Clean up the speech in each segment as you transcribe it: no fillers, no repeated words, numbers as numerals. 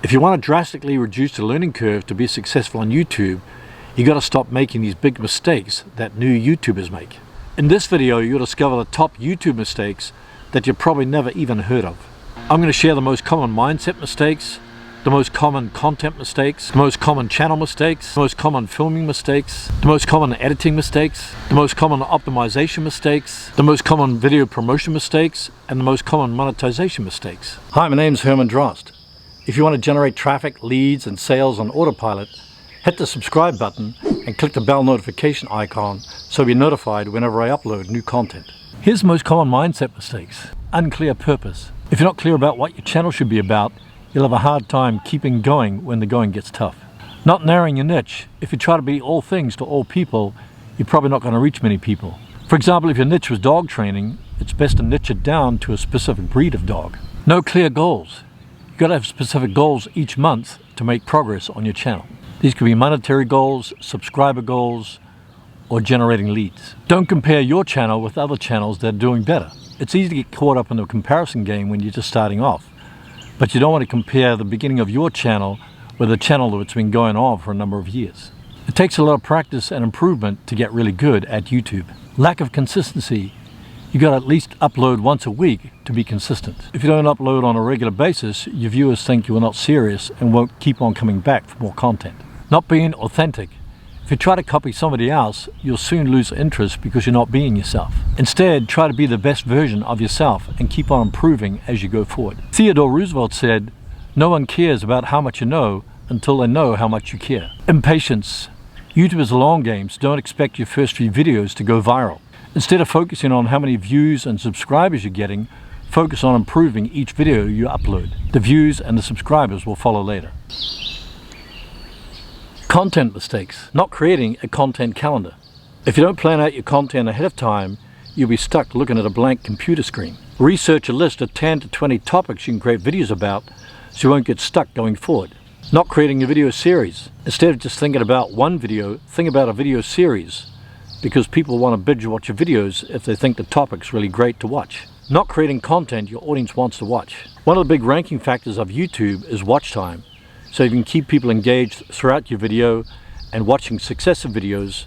If you want to drastically reduce the learning curve to be successful on YouTube, you got to stop making these big mistakes that new YouTubers make. In this video, you'll discover the top YouTube mistakes that you've probably never even heard of. I'm going to share the most common mindset mistakes, the most common content mistakes, the most common channel mistakes, the most common filming mistakes, the most common editing mistakes, the most common optimization mistakes, the most common video promotion mistakes, and the most common monetization mistakes. Hi, my name's Herman Drost. If you want to generate traffic, leads, and sales on autopilot, hit the subscribe button and click the bell notification icon so you'll be notified whenever I upload new content. Here's the most common mindset mistakes. Unclear purpose. If you're not clear about what your channel should be about, you'll have a hard time keeping going when the going gets tough. Not narrowing your niche. If you try to be all things to all people, you're probably not going to reach many people. For example, if your niche was dog training, it's best to niche it down to a specific breed of dog. No clear goals. You've got to have specific goals each month to make progress on your channel. These could be monetary goals, subscriber goals, or generating leads. Don't compare your channel with other channels that are doing better. It's easy to get caught up in the comparison game when you're just starting off. But you don't want to compare the beginning of your channel with a channel that's been going on for a number of years. It takes a lot of practice and improvement to get really good at YouTube. Lack of consistency. You got to at least upload once a week to be consistent. If you don't upload on a regular basis, your viewers think you are not serious and won't keep on coming back for more content. Not being authentic. If you try to copy somebody else, you'll soon lose interest because you're not being yourself. Instead, try to be the best version of yourself and keep on improving as you go forward. Theodore Roosevelt said, "No one cares about how much you know until they know how much you care." Impatience. YouTube is a long game, so don't expect your first few videos to go viral. Instead of focusing on how many views and subscribers you're getting, focus on improving each video you upload. The views and the subscribers will follow later. Content mistakes. Not creating a content calendar. If you don't plan out your content ahead of time, you'll be stuck looking at a blank computer screen. Research a list of 10 to 20 topics you can create videos about so you won't get stuck going forward. Not creating a video series. Instead of just thinking about one video, think about a video series, because people want to binge watch your videos if they think the topic's really great to watch. Not creating content your audience wants to watch. One of the big ranking factors of YouTube is watch time. So if you can keep people engaged throughout your video and watching successive videos,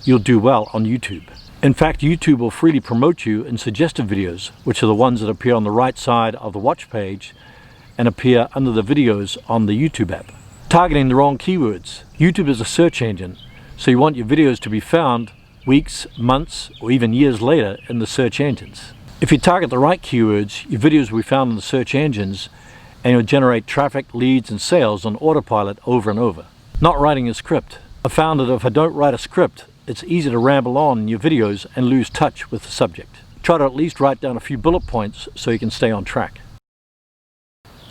you'll do well on YouTube. In fact, YouTube will freely promote you in suggested videos, which are the ones that appear on the right side of the watch page and appear under the videos on the YouTube app. Targeting the wrong keywords. YouTube is a search engine, so you want your videos to be found weeks, months, or even years later in the search engines. If you target the right keywords, your videos will be found in the search engines and you'll generate traffic, leads, and sales on autopilot over and over. Not writing a script. I found that if I don't write a script, it's easy to ramble on in your videos and lose touch with the subject. Try to at least write down a few bullet points so you can stay on track.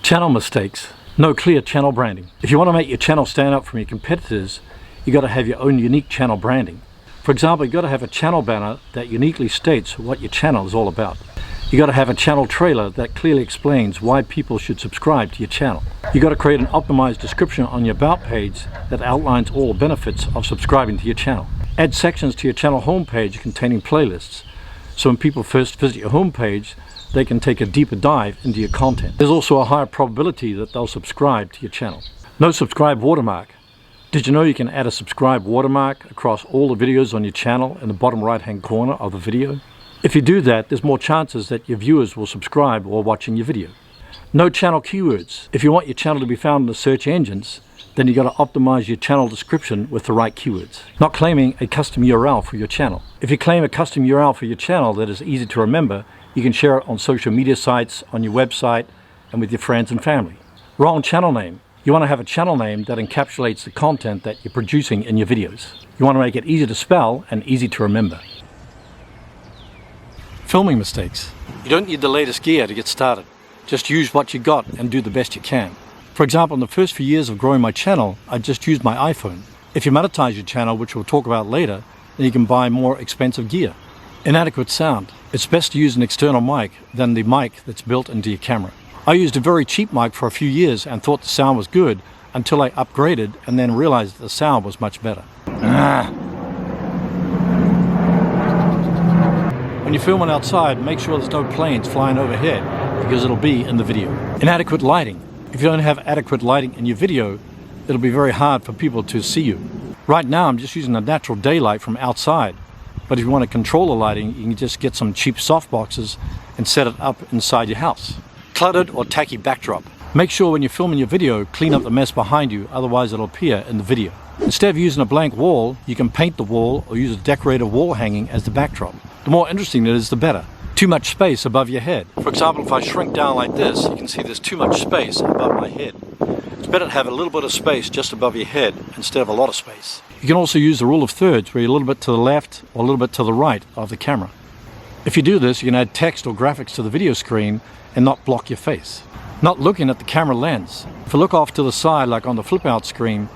Channel mistakes. No clear channel branding. If you want to make your channel stand out from your competitors, you got to have your own unique channel branding. For example, you got to have a channel banner that uniquely states what your channel is all about. You got to have a channel trailer that clearly explains why people should subscribe to your channel. You got to create an optimized description on your about page that outlines all the benefits of subscribing to your channel. Add sections to your channel homepage containing playlists, so when people first visit your homepage, they can take a deeper dive into your content. There's also a higher probability that they'll subscribe to your channel. No subscribe watermark. Did you know you can add a subscribe watermark across all the videos on your channel in the bottom right hand corner of the video? If you do that, there's more chances that your viewers will subscribe while watching your video. No channel keywords. If you want your channel to be found in the search engines, then you got to optimize your channel description with the right keywords. Not claiming a custom URL for your channel. If you claim a custom URL for your channel that is easy to remember, you can share it on social media sites, on your website, and with your friends and family. Wrong channel name. You want to have a channel name that encapsulates the content that you're producing in your videos. You want to make it easy to spell and easy to remember. Filming mistakes. You don't need the latest gear to get started. Just use what you got and do the best you can. For example, in the first few years of growing my channel, I just used my iPhone. If you monetize your channel, which we'll talk about later, then you can buy more expensive gear. Inadequate sound. It's best to use an external mic than the mic that's built into your camera. I used a very cheap mic for a few years and thought the sound was good until I upgraded and then realized that the sound was much better. When you're filming outside, make sure there's no planes flying overhead because it'll be in the video. Inadequate lighting. If you don't have adequate lighting in your video, it'll be very hard for people to see you. Right now I'm just using the natural daylight from outside, but if you want to control the lighting, you can just get some cheap softboxes and set it up inside your house. Cluttered or tacky backdrop. Make sure when you're filming your video, clean up the mess behind you, otherwise it'll appear in the video. Instead of using a blank wall, you can paint the wall or use a decorative wall hanging as the backdrop. The more interesting it is, the better. Too much space above your head. For example, if I shrink down like this, you can see there's too much space above my head. It's better to have a little bit of space just above your head instead of a lot of space. You can also use the rule of thirds, where you're a little bit to the left or a little bit to the right of the camera. If you do this, you can add text or graphics to the video screen and not block your face. Not looking at the camera lens. If I look off to the side like on the flip out screen,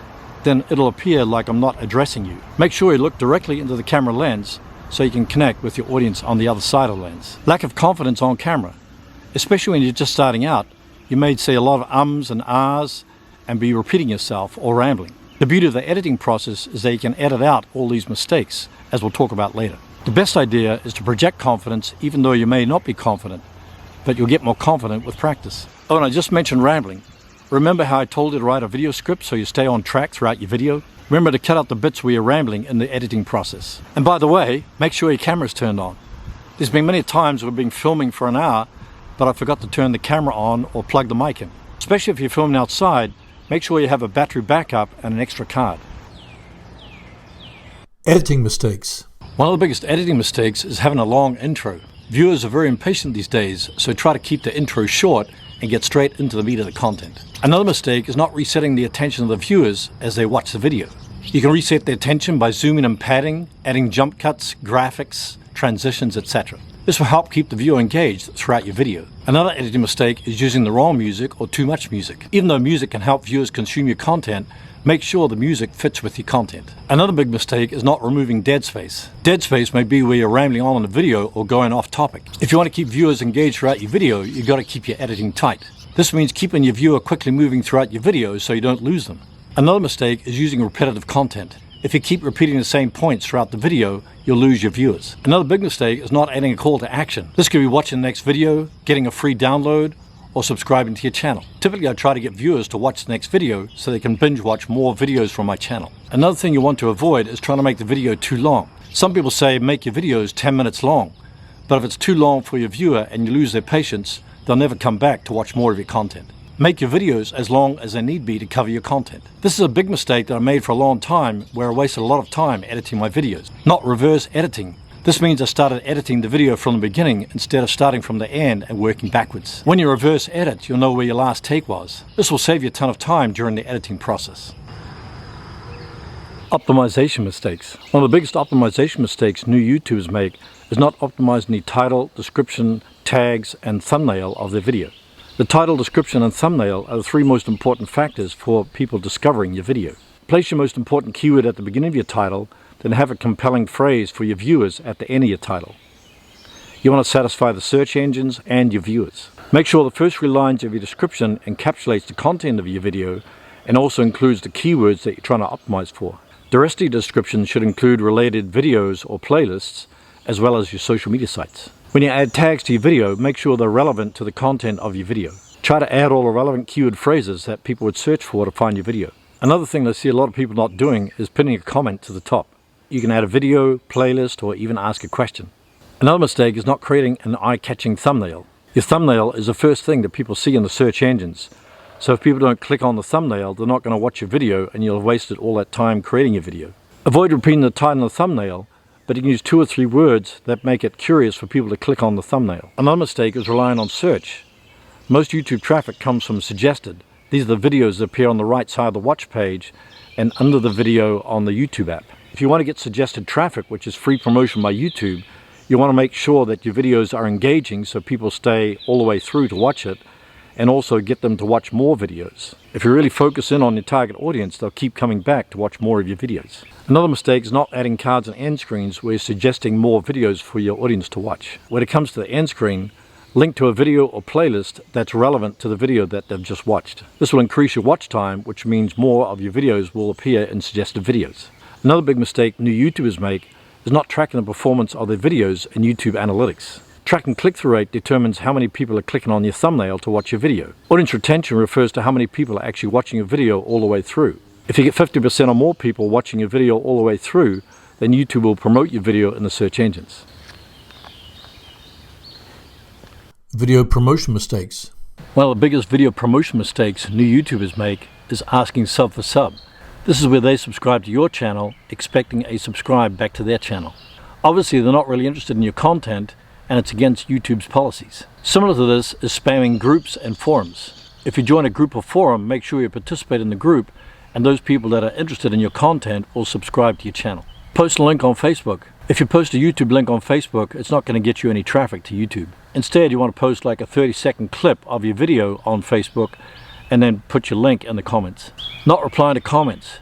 then it'll appear like I'm not addressing you. Make sure you look directly into the camera lens so you can connect with your audience on the other side of the lens. Lack of confidence on camera. Especially when you're just starting out, you may say a lot of ums and ahs and be repeating yourself or rambling. The beauty of the editing process is that you can edit out all these mistakes, as we'll talk about later. The best idea is to project confidence even though you may not be confident, but you'll get more confident with practice. Oh, and I just mentioned rambling. Remember how I told you to write a video script so you stay on track throughout your video? Remember to cut out the bits where you're rambling in the editing process. And by the way, make sure your camera's turned on. There's been many times we've been filming for an hour, but I forgot to turn the camera on or plug the mic in. Especially if you're filming outside, make sure you have a battery backup and an extra card. Editing mistakes. One of the biggest editing mistakes is having a long intro. Viewers are very impatient these days, so try to keep the intro short and get straight into the meat of the content. Another mistake is not resetting the attention of the viewers as they watch the video. You can reset their attention by zooming and padding, adding jump cuts, graphics, transitions, etc. This will help keep the viewer engaged throughout your video. Another editing mistake is using the wrong music or too much music. Even though music can help viewers consume your content, make sure the music fits with your content. Another big mistake is not removing dead space. Dead space may be where you're rambling on in the video or going off topic. If you want to keep viewers engaged throughout your video, you've got to keep your editing tight. This means keeping your viewer quickly moving throughout your videos so you don't lose them. Another mistake is using repetitive content. If you keep repeating the same points throughout the video, you'll lose your viewers. Another big mistake is not adding a call to action. This could be watching the next video, getting a free download, or subscribing to your channel. Typically, I try to get viewers to watch the next video so they can binge watch more videos from my channel. Another thing you want to avoid is trying to make the video too long. Some people say make your videos 10 minutes long, but if it's too long for your viewer and you lose their patience, they'll never come back to watch more of your content. Make your videos as long as they need be to cover your content. This is a big mistake that I made for a long time, where I wasted a lot of time editing my videos. Not reverse editing. This means I started editing the video from the beginning instead of starting from the end and working backwards. When you reverse edit, you'll know where your last take was. This will save you a ton of time during the editing process. Optimization mistakes. One of the biggest optimization mistakes new YouTubers make is not optimizing the title, description, tags, and thumbnail of their video. The title, description, and thumbnail are the three most important factors for people discovering your video. Place your most important keyword at the beginning of your title, then have a compelling phrase for your viewers at the end of your title. You want to satisfy the search engines and your viewers. Make sure the first 3 lines of your description encapsulates the content of your video and also includes the keywords that you're trying to optimize for. The rest of your description should include related videos or playlists, as well as your social media sites. When you add tags to your video, make sure they're relevant to the content of your video. Try to add all the relevant keyword phrases that people would search for to find your video. Another thing I see a lot of people not doing is pinning a comment to the top. You can add a video, playlist, or even ask a question. Another mistake is not creating an eye-catching thumbnail. Your thumbnail is the first thing that people see in the search engines. So if people don't click on the thumbnail, they're not going to watch your video and you'll have wasted all that time creating your video. Avoid repeating the title and the thumbnail, but you can use 2 or 3 words that make it curious for people to click on the thumbnail. Another mistake is relying on search. Most YouTube traffic comes from suggested. These are the videos that appear on the right side of the watch page and under the video on the YouTube app. If you want to get suggested traffic, which is free promotion by YouTube, you want to make sure that your videos are engaging so people stay all the way through to watch it, and also get them to watch more videos. If you really focus in on your target audience, they'll keep coming back to watch more of your videos. Another mistake is not adding cards and end screens where you're suggesting more videos for your audience to watch. When it comes to the end screen, link to a video or playlist that's relevant to the video that they've just watched. This will increase your watch time, which means more of your videos will appear in suggested videos. Another big mistake new YouTubers make is not tracking the performance of their videos in YouTube analytics. Tracking click-through rate determines how many people are clicking on your thumbnail to watch your video. Audience retention refers to how many people are actually watching your video all the way through. If you get 50% or more people watching your video all the way through, then YouTube will promote your video in the search engines. Video promotion mistakes. One of the biggest video promotion mistakes new YouTubers make is asking sub for sub. This is where they subscribe to your channel expecting a subscribe back to their channel. Obviously they're not really interested in your content, and it's against YouTube's policies. Similar to this is spamming groups and forums. If you join a group or forum, make sure you participate in the group, and those people that are interested in your content will subscribe to your channel. Post a link on Facebook. If you post a YouTube link on Facebook, it's not going to get you any traffic to YouTube. Instead, you want to post like a 30-second clip of your video on Facebook and then put your link in the comments. Not replying to comments.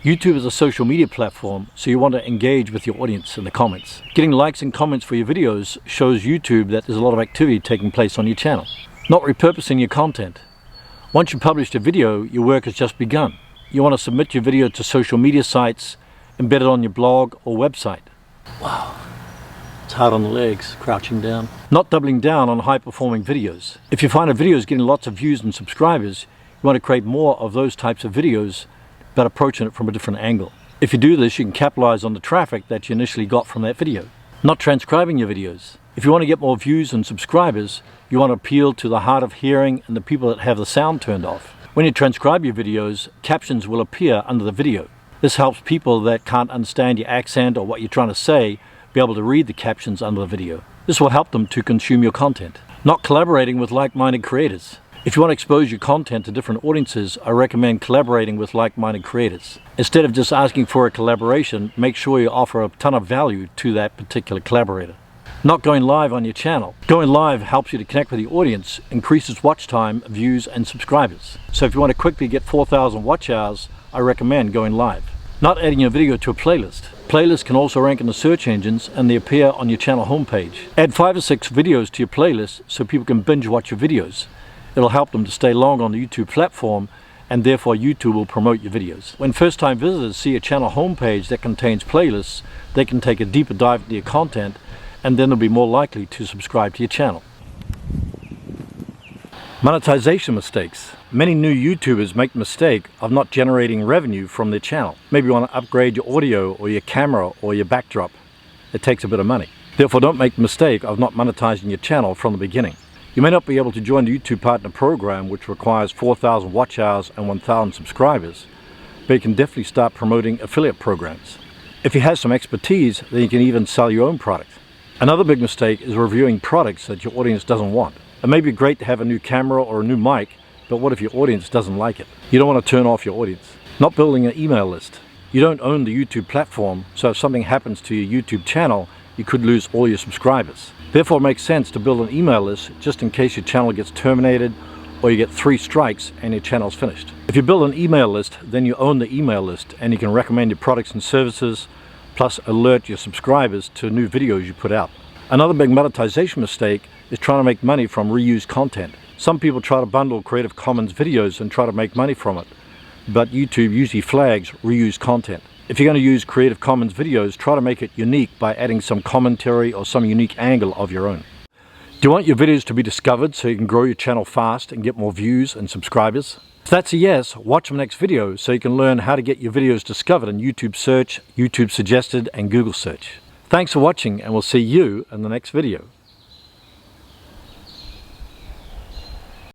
YouTube is a social media platform, so you want to engage with your audience in the comments. Getting likes and comments for your videos shows YouTube that there's a lot of activity taking place on your channel. Not repurposing your content. Once you publish a video, your work has just begun. You want to submit your video to social media sites, embed it on your blog or website. Wow, it's hard on the legs, crouching down. Not doubling down on high-performing videos. If you find a video is getting lots of views and subscribers, you want to create more of those types of videos, but approaching it from a different angle. If you do this, you can capitalize on the traffic that you initially got from that video. Not transcribing your videos. If you want to get more views and subscribers, you want to appeal to the hard of hearing and the people that have the sound turned off. When you transcribe your videos, captions will appear under the video. This helps people that can't understand your accent or what you're trying to say be able to read the captions under the video. This will help them to consume your content. Not collaborating with like-minded creators. If you want to expose your content to different audiences, I recommend collaborating with like-minded creators. Instead of just asking for a collaboration, make sure you offer a ton of value to that particular collaborator. Not going live on your channel. Going live helps you to connect with the audience, increases watch time, views, and subscribers. So if you want to quickly get 4,000 watch hours, I recommend going live. Not adding your video to a playlist. Playlists can also rank in the search engines and they appear on your channel homepage. Add 5 or 6 videos to your playlist so people can binge watch your videos. It'll help them to stay long on the YouTube platform, and therefore YouTube will promote your videos. When first-time visitors see a channel homepage that contains playlists, they can take a deeper dive into your content, and then they'll be more likely to subscribe to your channel. Monetization mistakes. Many new YouTubers make the mistake of not generating revenue from their channel. Maybe you want to upgrade your audio or your camera or your backdrop. It takes a bit of money. Therefore, don't make the mistake of not monetizing your channel from the beginning. You may not be able to join the YouTube Partner Program, which requires 4,000 watch hours and 1,000 subscribers, but you can definitely start promoting affiliate programs. If you have some expertise, then you can even sell your own product. Another big mistake is reviewing products that your audience doesn't want. It may be great to have a new camera or a new mic, but what if your audience doesn't like it? You don't want to turn off your audience. Not building an email list. You don't own the YouTube platform, so if something happens to your YouTube channel, you could lose all your subscribers. Therefore, it makes sense to build an email list just in case your channel gets terminated or you get 3 strikes and your channel's finished. If you build an email list, then you own the email list and you can recommend your products and services, plus alert your subscribers to new videos you put out. Another big monetization mistake is trying to make money from reused content. Some people try to bundle Creative Commons videos and try to make money from it, but YouTube usually flags reused content. If you're going to use Creative Commons videos, try to make it unique by adding some commentary or some unique angle of your own. Do you want your videos to be discovered so you can grow your channel fast and get more views and subscribers? If that's a yes, watch my next video so you can learn how to get your videos discovered in YouTube Search, YouTube Suggested, and Google Search. Thanks for watching, and we'll see you in the next video.